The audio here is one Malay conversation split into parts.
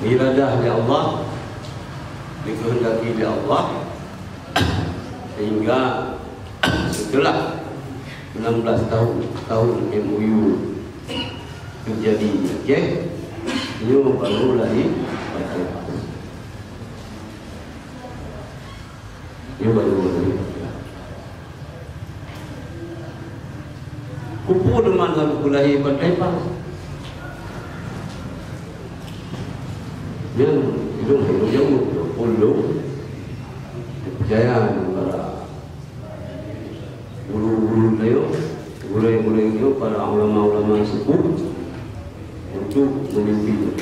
iradah oleh Allah, dikehendaki oleh Allah, sehingga setelah 16 tahun MOU terjadi di Aceh, ini baru lagi bypass. Ini baru lagi. Kupu dengan hal kulahi bypass. Yang hidung jauh, puluh kepercayaan para guru-guru beliau, para ulama-ulama sepuh untuk memimpin.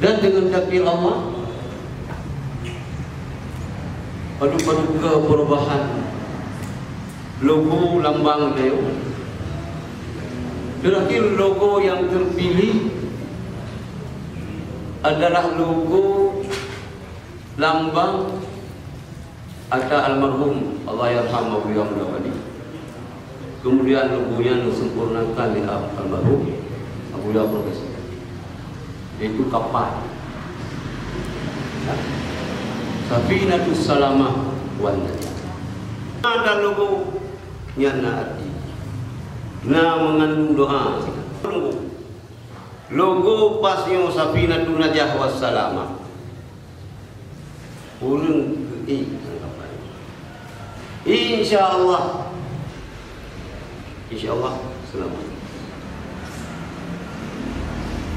Dan dengan takdir Allah, padu-padu ke perubahan logo lambang beliau. Terakhir logo yang terpilih adalah logo lambang ada almarhum Allah yarham Abu Yahya Wali. Kemudian logonya disempurnakan oleh almarhum Abu Yahya Wali, yaitu kapal Safinatus Salamah wan Najah. Ada logo yang arti mengandung doa. Logo pasnya Safinatun Najah wassalamah. Urang insyaallah selamat.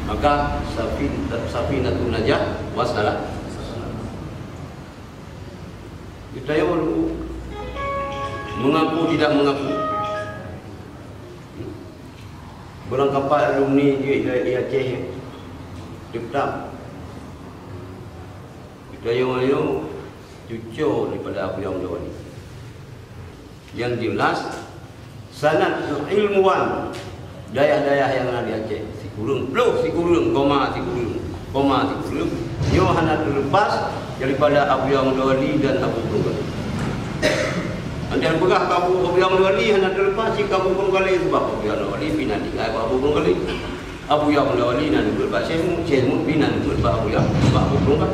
Maka Safinatun Najah wassalam. Kita yang mengaku tidak mengaku. Berang kapal alumni di Aceh tetap kita yang cucur daripada Abu Yahya Wali. Yang jelas sanad ilmuwan dayah-dayah yang ada di Aceh, si kurung, koma yo hana terlepas daripada Abu Yahya Wali dan Abu Kurung. Antar begah Abu Yahya Wali hana terlepas si Abu Kurung kali sebab Abu Yahya Wali pindah di Abu Kurung kali. Abu Yahya Wali nan berbaca Syekh Mun pindah di Abu Kurung.